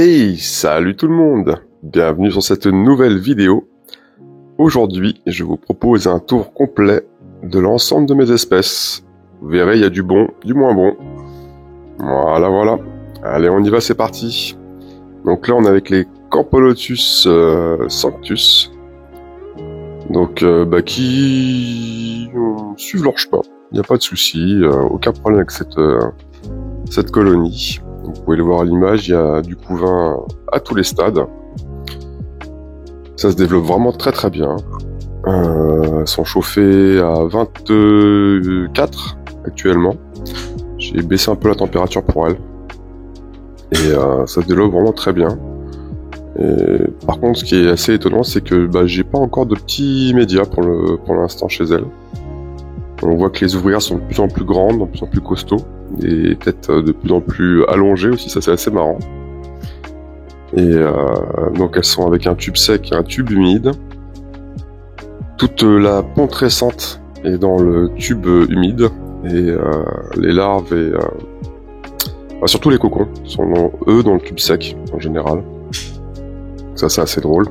Hey, salut tout le monde! Bienvenue sur cette nouvelle vidéo. Aujourd'hui, je vous propose un tour complet de l'ensemble de mes espèces. Vous verrez, il y a du bon, du moins bon. Voilà. Allez, on y va, c'est parti. Donc là, on est avec les Campolotus sanctus. Donc, qui suivent leur chemin. Il n'y a pas de souci, aucun problème avec cette colonie. Vous pouvez le voir à l'image, il y a du couvain à tous les stades. Ça se développe vraiment très bien. Elles sont chauffées à 24 actuellement. J'ai baissé un peu la température pour elles. Et ça se développe vraiment très bien. Et, par contre, ce qui est assez étonnant, c'est que j'ai pas encore de petits médias pour l'instant chez elles. On voit que les ouvrières sont de plus en plus grandes, de plus en plus costauds, et têtes de plus en plus allongées aussi, ça c'est assez marrant. Et donc elles sont avec un tube sec et un tube humide. Toute la ponte récente est dans le tube humide, et les larves et surtout les cocons sont dans le tube sec en général. Ça c'est assez drôle.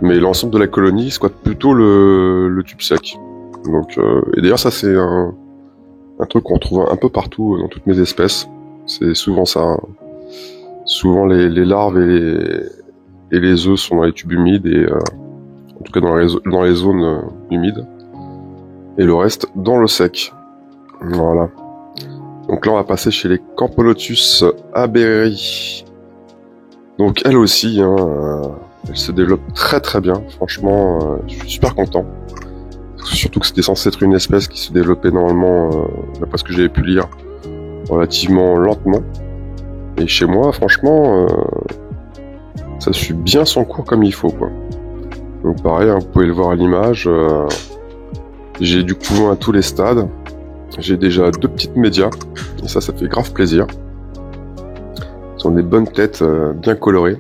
Mais l'ensemble de la colonie squatte plutôt le tube sec. Donc, et d'ailleurs ça c'est un truc qu'on trouve un peu partout dans toutes mes espèces. C'est souvent ça. Hein. Souvent les larves et les œufs sont dans les tubes humides et en tout cas dans les zones humides. Et le reste dans le sec. Voilà. Donc là on va passer chez les Campolotus aberri. Donc elle aussi, elle se développe très bien. Franchement, je suis super content. Surtout que c'était censé être une espèce qui se développait normalement, d'après ce que j'avais pu lire, relativement lentement. Et chez moi, franchement, ça suit bien son cours comme il faut, quoi. Donc pareil, vous pouvez le voir à l'image. J'ai du couvain à tous les stades. J'ai déjà 2 petites médias. Et ça fait grave plaisir. Ce sont des bonnes têtes, bien colorées.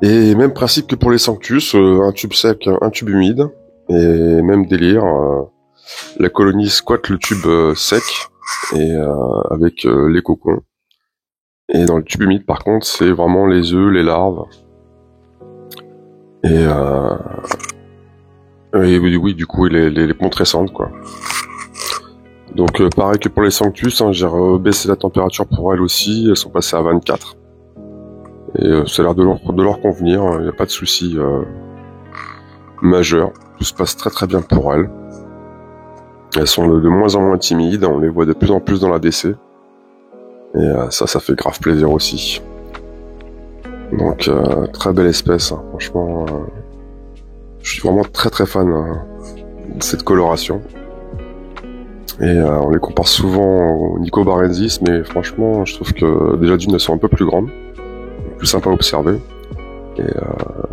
Et même principe que pour les sanctus, un tube sec, un tube humide. Et même délire, la colonie squatte le tube sec et avec les cocons. Et dans le tube humide, par contre, c'est vraiment les œufs, les larves. Et oui, du coup, les pontes récentes, quoi. Donc, pareil que pour les sanctus, j'ai rebaissé la température pour elles aussi. Elles sont passées à 24. Et ça a l'air de leur convenir. Il n'y a pas de souci majeur. Tout se passe très bien pour elles. Elles sont de moins en moins timides, on les voit de plus en plus dans la DC. Et ça fait grave plaisir aussi. Donc très belle espèce, hein. Franchement. Je suis vraiment très fan de cette coloration. Et on les compare souvent au Nicobarensis, mais franchement je trouve que déjà d'une elles sont un peu plus grandes, plus sympa à observer. Et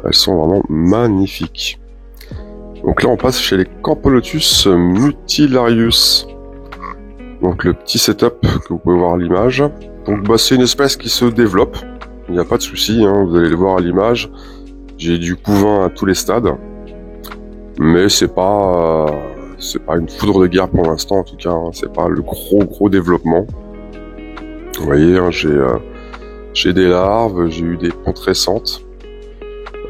elles sont vraiment magnifiques. Donc là on passe chez les Campolotus mutilarius. Donc le petit setup que vous pouvez voir à l'image. Donc c'est une espèce qui se développe. Il n'y a pas de souci, vous allez le voir à l'image. J'ai du couvain à tous les stades. Mais c'est pas une foudre de guerre pour l'instant en tout cas. C'est pas le gros développement. Vous voyez, j'ai des larves, j'ai eu des pontes récentes.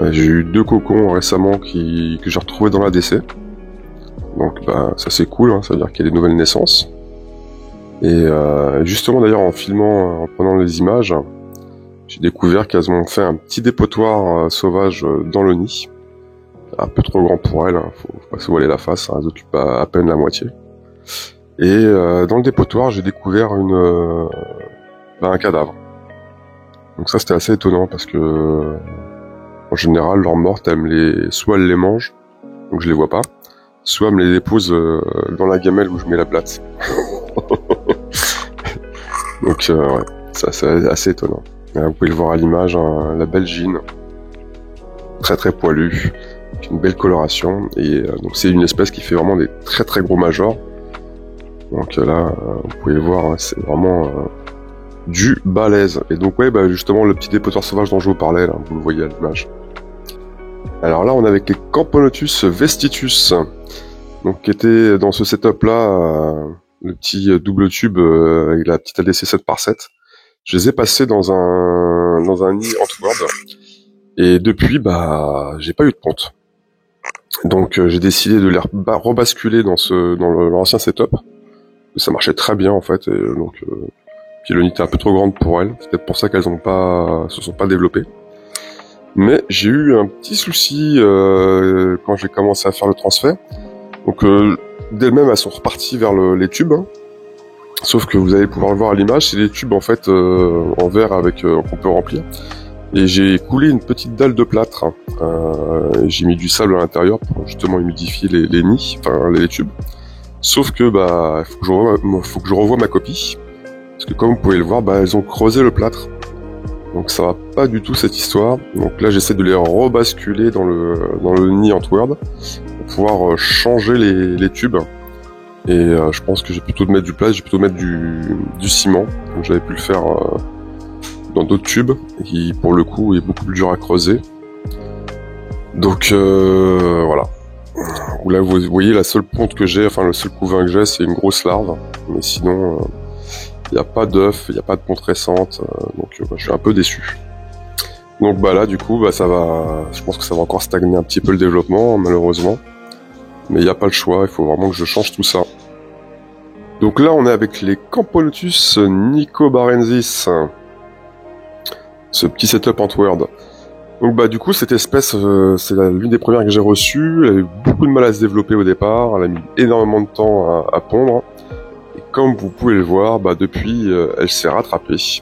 J'ai eu 2 cocons récemment que j'ai retrouvés dans la DC. Donc ça c'est cool, ça veut dire qu'il y a des nouvelles naissances. Et justement d'ailleurs en filmant, en prenant les images, j'ai découvert qu'elles ont fait un petit dépotoir sauvage dans le nid. Un peu trop grand pour elles, faut pas se voiler la face, elles occupent à peine la moitié. Et dans le dépotoir j'ai découvert un cadavre. Donc ça c'était assez étonnant parce que en général, leurs mortes, soit elles les mangent, donc je les vois pas, soit elles me les déposent dans la gamelle où je mets la plate. Donc ouais, ça c'est assez étonnant. Vous pouvez le voir à l'image, la belle gine, très poilue, avec une belle coloration, et donc c'est une espèce qui fait vraiment des très gros majors. Donc là, vous pouvez le voir, c'est vraiment du balèze. Et donc ouais, justement le petit dépotoir sauvage dont je vous parlais, là, vous le voyez à l'image. Alors là, on est avec les Campolotus vestitus, donc qui était dans ce setup là, le petit double tube avec la petite ADC 7x7, je les ai passés dans un nid Antword. Et depuis, j'ai pas eu de ponte. Donc j'ai décidé de les rebasculer dans l'ancien setup. Ça marchait très bien en fait. Et donc puis l'unité était un peu trop grande pour elles. C'est peut-être pour ça qu'elles se sont pas développées. Mais j'ai eu un petit souci quand j'ai commencé à faire le transfert. Donc d'elles-mêmes, elles sont reparties vers les tubes. Hein. Sauf que vous allez pouvoir le voir à l'image, c'est des tubes en fait en verre avec qu'on peut remplir. Et j'ai coulé une petite dalle de plâtre. J'ai mis du sable à l'intérieur pour justement humidifier les nids, enfin les tubes. Sauf que faut que je revoie ma copie. Parce que comme vous pouvez le voir, elles ont creusé le plâtre. Donc ça va pas du tout cette histoire. Donc là j'essaie de les rebasculer dans le nid Antword pour pouvoir changer les tubes. Et je pense que j'ai plutôt de mettre du plâtre, j'ai plutôt mettre du ciment. Donc j'avais pu le faire dans d'autres tubes, qui pour le coup est beaucoup plus dur à creuser. Donc voilà. Là vous voyez la seule ponte que j'ai, enfin le seul couvain que j'ai, c'est une grosse larve. Mais sinon il n'y a pas d'œuf, il n'y a pas de ponte récente, donc je suis un peu déçu. Donc là du coup ça va, je pense que ça va encore stagner un petit peu le développement malheureusement. Mais il n'y a pas le choix, il faut vraiment que je change tout ça. Donc là on est avec les Camponotus nicobarensis. Ce petit setup Antword. Donc du coup cette espèce c'est l'une des premières que j'ai reçues. Elle a eu beaucoup de mal à se développer au départ, elle a mis énormément de temps à pondre. Et comme vous pouvez le voir, depuis elle s'est rattrapée.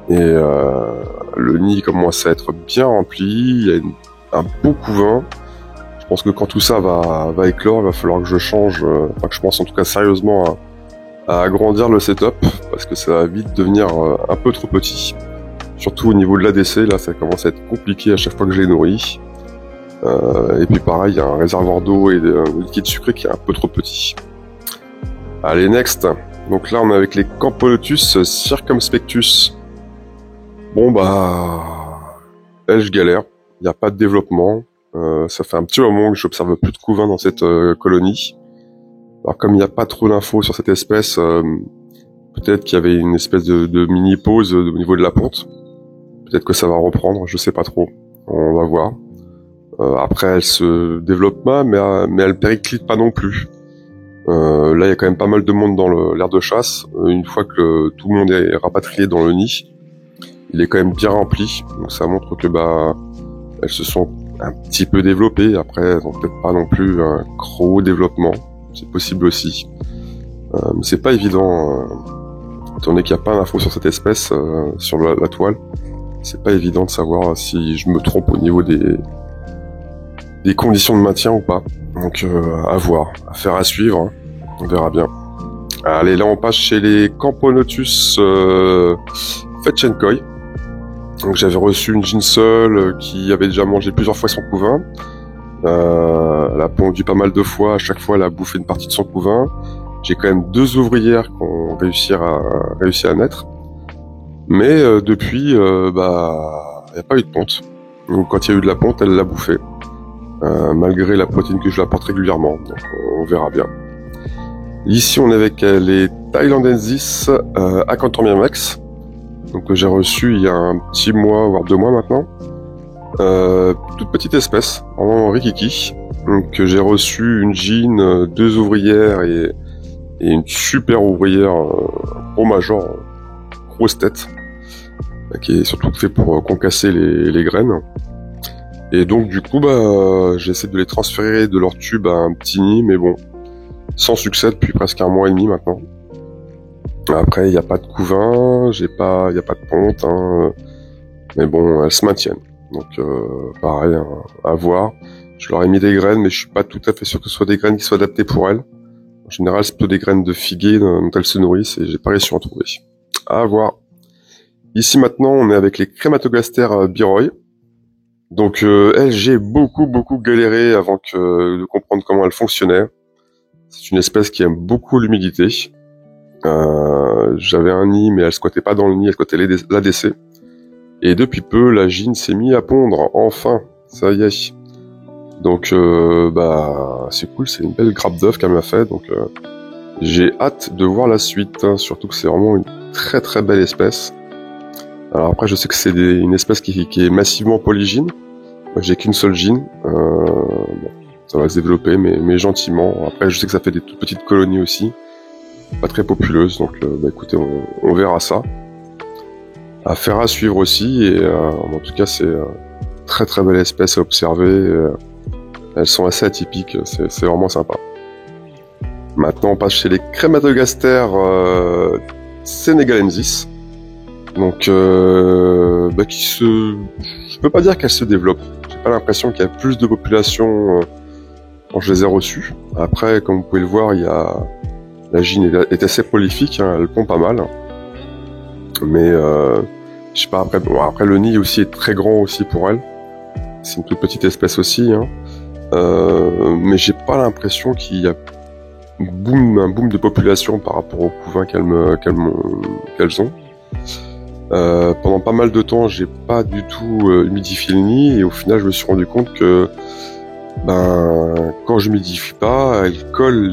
Et le nid commence à être bien rempli, il y a un beau couvain. Je pense que quand tout ça va éclore, il va falloir que je change, que je pense en tout cas sérieusement à agrandir le setup, parce que ça va vite devenir un peu trop petit. Surtout au niveau de l'ADC, là ça commence à être compliqué à chaque fois que je les nourris. Et puis pareil, il y a un réservoir d'eau et un liquide sucré qui est un peu trop petit. Allez, next. Donc là on est avec les Camponotus circumspectus. Bon elle je galère, il n'y a pas de développement. Ça fait un petit moment que j'observe plus de couvain dans cette colonie. Alors comme il n'y a pas trop d'infos sur cette espèce, peut-être qu'il y avait une espèce de mini pause au niveau de la ponte. Peut-être que ça va reprendre, je sais pas trop. On va voir. Après elle se développe pas, mais elle périclite pas non plus. Là il y a quand même pas mal de monde dans l'aire de chasse. Une fois que tout le monde est rapatrié dans le nid, il est quand même bien rempli. Donc ça montre que elles se sont un petit peu développées. Après, elles n'ont peut-être pas non plus un gros développement. C'est possible aussi. Mais c'est pas évident, étant donné qu'il n'y a pas d'infos sur cette espèce, sur la toile. C'est pas évident de savoir si je me trompe au niveau des conditions de maintien ou pas. Donc, à voir. Affaire à suivre. Hein. On verra bien. Allez, là, on passe chez les Camponotus Fetchenkoi. Donc j'avais reçu une Ginsel qui avait déjà mangé plusieurs fois son couvain. Elle a pondu pas mal de fois, à chaque fois elle a bouffé une partie de son couvain. J'ai quand même 2 ouvrières qui ont réussi à naître. Mais depuis, il n'y a pas eu de ponte. Donc quand il y a eu de la ponte, elle l'a bouffée. Malgré la protéine que je l'apporte régulièrement. Donc on verra bien. Ici on est avec les Thailandensis Acanthomiamax. Donc j'ai reçu il y a un petit mois, voire 2 mois maintenant. Toute petite espèce, vraiment rikiki. Donc j'ai reçu une Jean, 2 ouvrières et une super ouvrière gros major, grosse tête, qui est surtout fait pour concasser les graines. Et donc du coup j'essaie de les transférer de leur tube à un petit nid, mais bon, sans succès depuis presque 1 mois et demi maintenant. Après, il n'y a pas de couvain, il n'y a pas de ponte, hein, mais bon, elles se maintiennent. Donc, pareil, hein, à voir. Je leur ai mis des graines, mais je suis pas tout à fait sûr que ce soit des graines qui soient adaptées pour elles. En général, c'est plutôt des graines de figuier dont elles se nourrissent, et j'ai pas réussi à en trouver. À voir. Ici, maintenant, on est avec les Crématogaster Biroy. Donc, elles, j'ai beaucoup galéré avant de comprendre comment elles fonctionnaient. C'est une espèce qui aime beaucoup l'humidité. J'avais un nid, mais elle squattait pas dans le nid, elle squattait l'ADC. Et depuis peu, la Jean s'est mise à pondre, enfin, ça y est. Donc, c'est cool, c'est une belle grappe d'œufs qu'elle m'a fait, donc j'ai hâte de voir la suite, hein, surtout que c'est vraiment une très belle espèce. Alors après, je sais que c'est une espèce qui est massivement polygyne. Moi, j'ai qu'une seule gyne. Bon, ça va se développer, mais gentiment. Après, je sais que ça fait des toutes petites colonies aussi, pas très populeuses. Donc, écoutez, on verra ça. Affaire à suivre aussi. Et en tout cas, c'est très très belle espèce à observer. Elles sont assez atypiques. C'est vraiment sympa. Maintenant, on passe chez les Crématogastères senegalensis. Donc, je peux pas dire qu'elles se développent. J'ai pas l'impression qu'il y a plus de population quand je les ai reçues. Après, comme vous pouvez le voir, la gyne est assez prolifique, hein, elle pond pas mal. Mais je sais pas, après le nid aussi est très grand aussi pour elle. C'est une toute petite espèce aussi, hein. Mais j'ai pas l'impression qu'il y a un boom de population par rapport aux couvains qu'elles ont. Pendant pas mal de temps, j'ai pas du tout humidifié le nid et au final, je me suis rendu compte que quand je humidifie pas, elles collent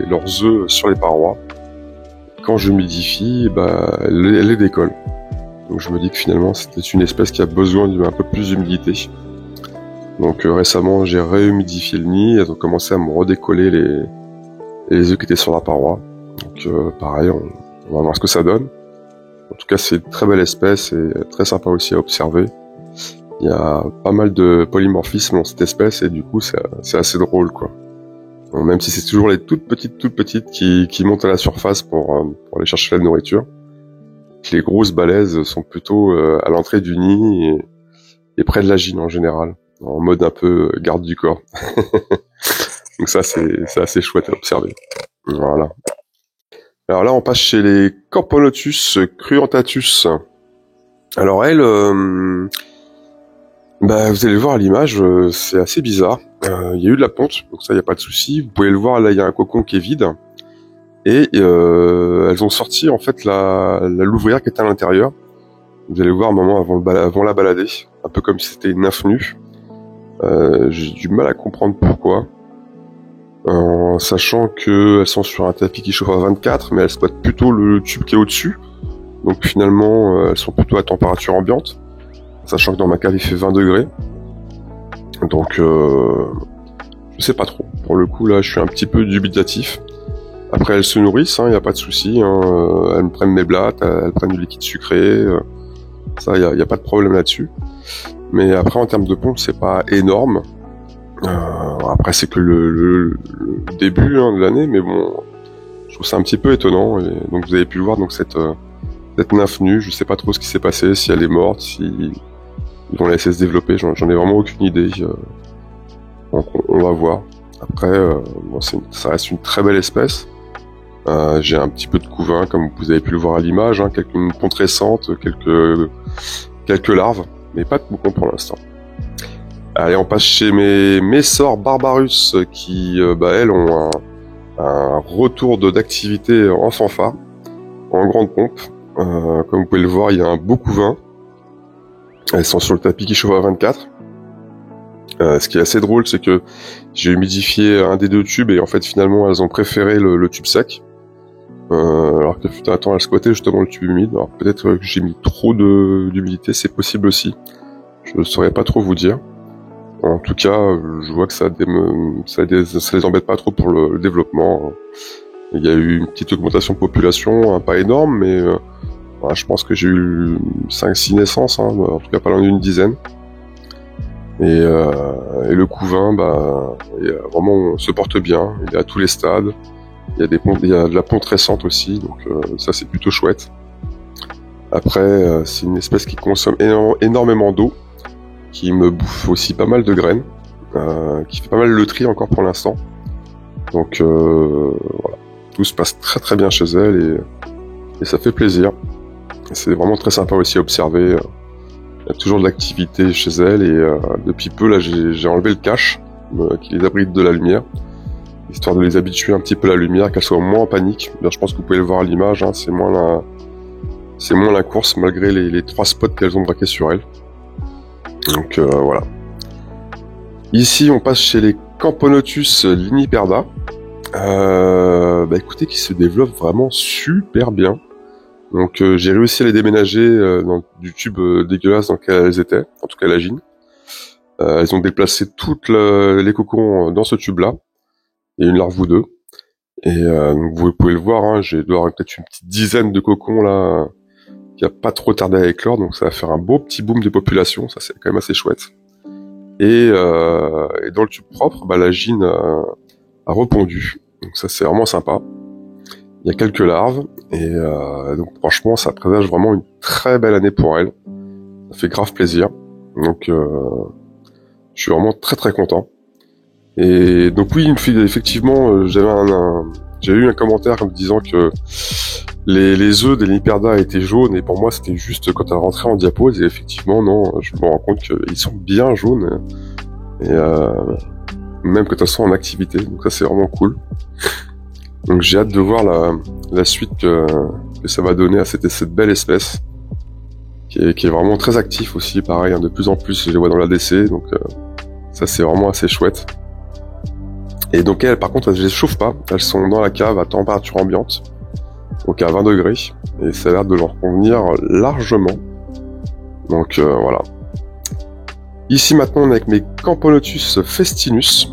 leurs œufs sur les parois. Quand je humidifie, elles les décollent. Donc je me dis que finalement, c'était une espèce qui a besoin d'un peu plus d'humidité. Donc récemment, j'ai réhumidifié le nid et elles ont commencé à me redécoller les œufs qui étaient sur la paroi. Donc pareil, on va voir ce que ça donne. En tout cas, c'est une très belle espèce et très sympa aussi à observer. Il y a pas mal de polymorphisme dans cette espèce et du coup, c'est assez drôle, quoi. Donc, même si c'est toujours les toutes petites qui montent à la surface pour aller chercher la nourriture. Les grosses balaises sont plutôt à l'entrée du nid et près de la gyne en général, en mode un peu garde du corps. Donc ça, c'est assez chouette à observer. Voilà. Alors là, on passe chez les Camponotus cruentatus. Alors elle, vous allez voir à l'image, c'est assez bizarre. Il y a eu de la ponte, donc ça, il n'y a pas de souci. Vous pouvez le voir, là, il y a un cocon qui est vide. Et elles ont sorti, en fait, la l'ouvrière qui était à l'intérieur. Vous allez voir un moment avant la balader, un peu comme si c'était une nymphe nue. J'ai du mal à comprendre pourquoi. En sachant qu'elles sont sur un tapis qui chauffe à 24, mais elles squattent plutôt le tube qui est au-dessus. Donc finalement, elles sont plutôt à température ambiante. Sachant que dans ma cave, il fait 20 degrés. Donc, je sais pas trop. Pour le coup, là, je suis un petit peu dubitatif. Après, elles se nourrissent, il n'y a pas de souci. Elles me prennent mes blattes, elles prennent du liquide sucré. Ça, il y a pas de problème là-dessus. Mais après, en termes de pompe, c'est pas énorme. Après, c'est que le début de l'année, mais bon, je trouve ça un petit peu étonnant. Et donc, vous avez pu le voir, donc cette nymphe nue, je sais pas trop ce qui s'est passé, si elle est morte, si ils vont la laisser se développer, j'en ai vraiment aucune idée. Donc, on va voir. Après, ça reste une très belle espèce. J'ai un petit peu de couvain, comme vous avez pu le voir à l'image, une ponte récente, quelques larves, mais pas de cocon pour l'instant. Allez, on passe chez mes Messor barbarus qui, elles, ont un retour d'activité en fanfare, en grande pompe. Comme vous pouvez le voir, il y a un beau couvain. Elles sont sur le tapis qui chauffe à 24. Ce qui est assez drôle, c'est que j'ai humidifié un des deux tubes et en fait, finalement, elles ont préféré le tube sec. Alors que fut un temps, elles squattaient justement le tube humide. Alors peut-être que j'ai mis trop d'humidité, c'est possible aussi. Je ne saurais pas trop vous dire. En tout cas, je vois que ça les embête pas trop pour le développement. Il y a eu une petite augmentation de population, pas énorme, mais je pense que j'ai eu 5-6 naissances, en tout cas pas loin d'une dizaine. Et le couvain, vraiment, on se porte bien. Il est à tous les stades. Il y a de la ponte récente aussi, donc ça c'est plutôt chouette. Après, c'est une espèce qui consomme énormément d'eau, qui me bouffe aussi pas mal de graines, qui fait pas mal le tri encore pour l'instant. Donc voilà, tout se passe très très bien chez elle et ça fait plaisir. C'est vraiment très sympa aussi à observer. Il y a toujours de l'activité chez elle et depuis peu là j'ai enlevé le cache qui les abrite de la lumière, histoire de les habituer un petit peu à la lumière, qu'elles soient moins en panique. Bien, je pense que vous pouvez le voir à l'image, c'est moins la course malgré les 3 spots qu'elles ont braqués sur elle. Donc voilà. Ici on passe chez les Camponotus liniperda. Écoutez, qui se développe vraiment super bien. Donc j'ai réussi à les déménager dans du tube dégueulasse dans lequel elles étaient, en tout cas la gine. Elles ont déplacé toutes les cocons dans ce tube-là, et une larve ou deux. Et donc vous pouvez le voir, hein, j'ai dois avoir peut-être une petite dizaine de cocons là, qui a pas trop tardé à éclore, donc ça va faire un beau petit boom de population, ça c'est quand même assez chouette. Et dans le tube propre, la gine a répondu, donc ça c'est vraiment sympa. Il y a quelques larves, et donc franchement ça présage vraiment une très belle année pour elle. Ça fait grave plaisir, donc je suis vraiment très très content. Et donc oui, effectivement, j'ai eu un commentaire me disant que les œufs des Liperda étaient jaunes, et pour moi c'était juste quand elle rentrait en diapose, et effectivement non, je me rends compte qu'ils sont bien jaunes, et même quand elles sont en activité, donc ça c'est vraiment cool. Donc j'ai hâte de voir la suite que ça va donner à cette belle espèce, qui est vraiment très actif aussi, pareil, hein, de plus en plus je les vois dans l'ADC, donc ça c'est vraiment assez chouette. Et donc elles, par contre, elles ne les chauffent pas, elles sont dans la cave à température ambiante, donc à 20 degrés, et ça a l'air de leur convenir largement. Donc voilà. Ici maintenant on est avec mes Camponotus festinus.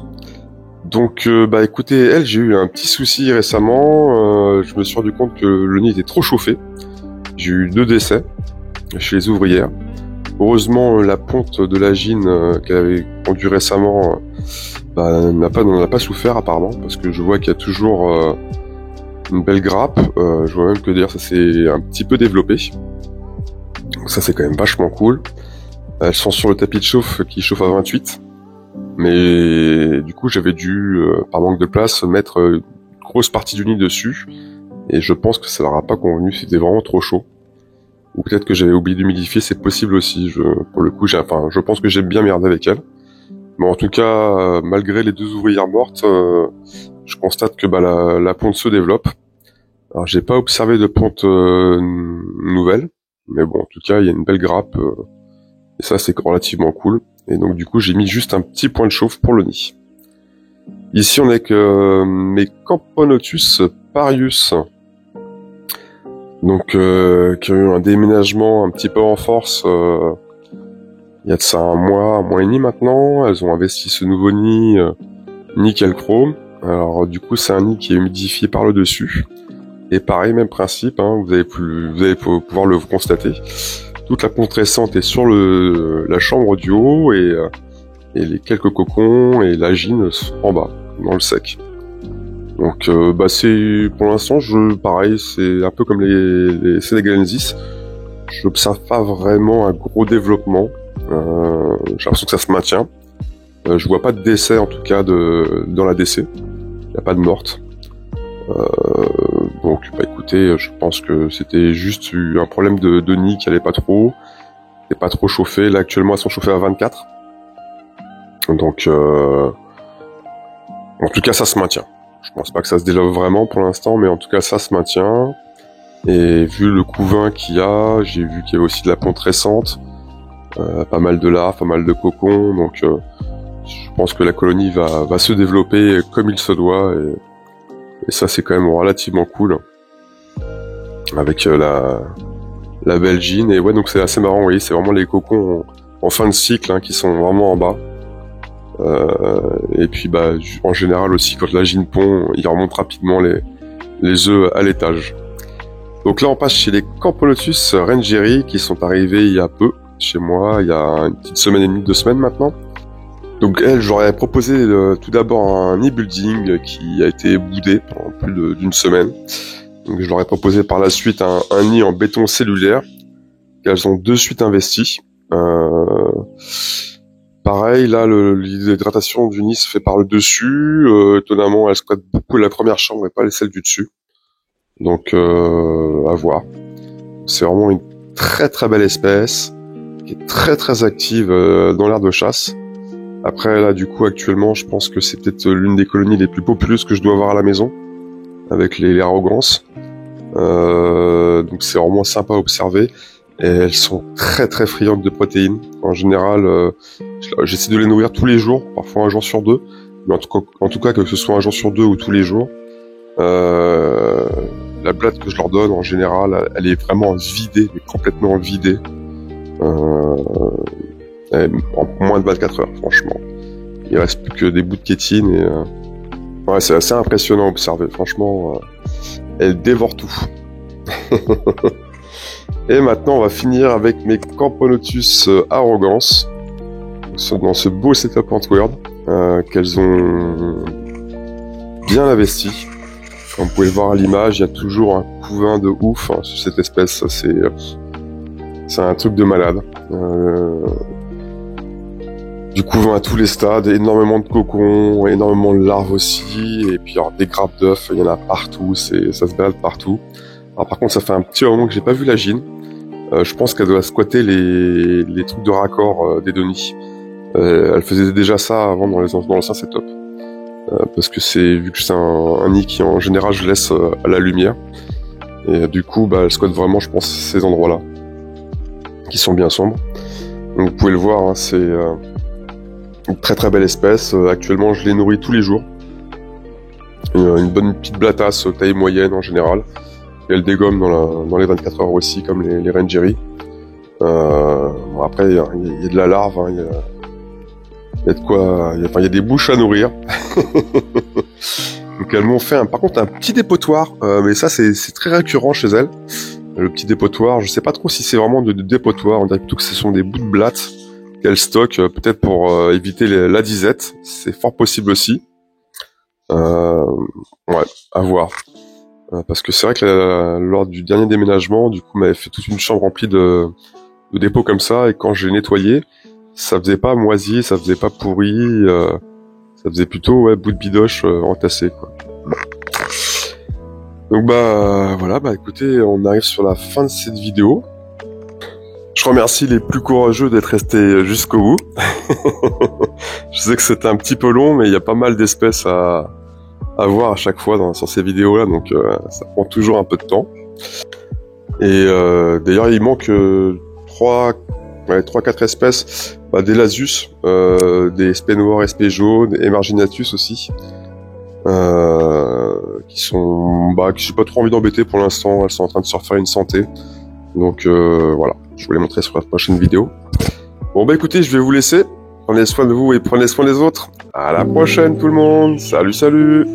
Donc écoutez, elle, j'ai eu un petit souci récemment, je me suis rendu compte que le nid était trop chauffé. J'ai eu 2 décès chez les ouvrières. Heureusement, la ponte de la gine qu'elle avait pondue récemment n'en a pas souffert apparemment, parce que je vois qu'il y a toujours une belle grappe. Je vois même que d'ailleurs ça s'est un petit peu développé. Donc ça c'est quand même vachement cool. Elles sont sur le tapis de chauffe qui chauffe à 28. Mais du coup j'avais dû, par manque de place, mettre une grosse partie du nid dessus. Et je pense que ça leur a pas convenu, c'était vraiment trop chaud. Ou peut-être que j'avais oublié d'humidifier, c'est possible aussi. Pour le coup, je pense que j'ai bien merdé avec elle. Mais en tout cas, malgré les 2 ouvrières mortes, je constate que la ponte se développe. Alors j'ai pas observé de ponte nouvelle, mais bon, en tout cas, il y a une belle grappe, et ça c'est relativement cool. Et donc du coup, j'ai mis juste un petit point de chauffe pour le nid. Ici, on est avec mes Camponotus parius, donc qui ont eu un déménagement un petit peu en force. Il y a de ça un mois et demi maintenant. Elles ont investi ce nouveau nid nickel chrome. Alors du coup c'est un nid qui est humidifié par le dessus. Et pareil, même principe, hein, vous allez pouvoir le constater. Toute la ponte récente est sur la chambre du haut, et les quelques cocons et la gine sont en bas, dans le sec. Donc c'est pour l'instant, pareil, c'est un peu comme les Senegalensis. J'observe pas vraiment un gros développement. J'ai l'impression que ça se maintient. Je vois pas de décès en tout cas dans la DC. Il n'y a pas de morte. Donc écoutez, je pense que c'était juste un problème de nid qui allait pas trop. C'était pas trop chauffé. Là actuellement elles sont chauffées à 24. Donc en tout cas ça se maintient. Je pense pas que ça se développe vraiment pour l'instant, mais en tout cas ça se maintient. Et vu le couvain qu'il y a, j'ai vu qu'il y avait aussi de la ponte récente. Pas mal de larves, pas mal de cocons, donc je pense que la colonie va se développer comme il se doit, et ça c'est quand même relativement cool, avec la belle gine. Et ouais, donc c'est assez marrant, vous voyez, c'est vraiment les cocons en fin de cycle, hein, qui sont vraiment en bas. Et puis en général aussi, quand la gine pond, il remonte rapidement les œufs à l'étage. Donc là on passe chez les Camponotus rangeri, qui sont arrivés il y a peu chez moi, il y a une petite semaine et demie, 2 semaines maintenant. Donc elle, j'aurais proposé tout d'abord un nid building qui a été boudé pendant plus d'une semaine. Donc je leur ai proposé par la suite un nid en béton cellulaire qu'elles ont de suite investi. Pareil, là l'hydratation du nid se fait par le dessus. Étonnamment, elle squatte beaucoup la première chambre et pas les celles du dessus. Donc à voir. C'est vraiment une très très belle espèce, qui est très très active dans l'aire de chasse. Après là du coup actuellement je pense que c'est peut-être l'une des colonies les plus populeuses que je dois avoir à la maison, avec les arrogances. Donc c'est vraiment sympa à observer, et elles sont très très friandes de protéines. En général j'essaie de les nourrir tous les jours, parfois un jour sur 2, mais en tout cas que ce soit un jour sur 2 ou tous les jours, la la blatte que je leur donne en général, elle est vraiment vidée, mais complètement vidée. En moins de 24 heures, franchement. Il reste plus que des bouts de kétine et ouais, c'est assez impressionnant à observer. Franchement, elle dévore tout. Et maintenant, on va finir avec mes Camponotus Arrogance dans ce beau setup Antword qu'elles ont bien investi. Comme vous pouvez le voir à l'image, il y a toujours un couvain de ouf sur cette espèce. C'est un truc de malade. Du couvain à tous les stades, énormément de cocons, énormément de larves aussi, et puis alors, des grappes d'œufs, il y en a partout, ça se balade partout. Alors par contre, ça fait un petit moment que j'ai pas vu la gine. Je pense qu'elle doit squatter les trucs de raccord des Denis. Elle faisait déjà ça avant dans l'ancien setup. Parce que vu que c'est un nid qui en général je laisse à la lumière. Et du coup, elle squatte vraiment, je pense, ces endroits-là. Qui sont bien sombres. Donc vous pouvez le voir, hein, c'est une très très belle espèce. Actuellement, je les nourris tous les jours. Une bonne petite blatasse taille moyenne en général. Et elle dégomme dans les 24 heures aussi, comme les Rangerie. Bon, après, il y a de la larve, hein, il y a de quoi, il y a des bouches à nourrir. Donc elles m'ont fait par contre un petit dépotoir, mais ça c'est très récurrent chez elles. Le petit dépotoir, je sais pas trop si c'est vraiment de dépotoir, on dirait plutôt que ce sont des bouts de blattes qu'elles stockent, peut-être pour éviter la disette, c'est fort possible aussi. Ouais, à voir. Parce que c'est vrai que lors du dernier déménagement, du coup, m'avait fait toute une chambre remplie de dépôts comme ça, et quand j'ai nettoyé, ça faisait pas moisi, ça faisait pas pourri, ça faisait plutôt bout de bidoche entassé, quoi. Donc voilà, écoutez, on arrive sur la fin de cette vidéo. Je remercie les plus courageux d'être restés jusqu'au bout. Je sais que c'était un petit peu long, mais il y a pas mal d'espèces à voir à chaque fois sur ces vidéos-là, donc ça prend toujours un peu de temps. Et d'ailleurs, il manque 3-4 espèces, des Lasius, des SP noirs, SP jaunes, et Marginatus aussi, qui sont, que j'ai pas trop envie d'embêter pour l'instant. Elles sont en train de se refaire une santé, donc voilà, je vous les montrer sur la prochaine vidéo. Bon écoutez, je vais vous laisser. Prenez soin de vous et prenez soin des autres. À la prochaine tout le monde. Salut.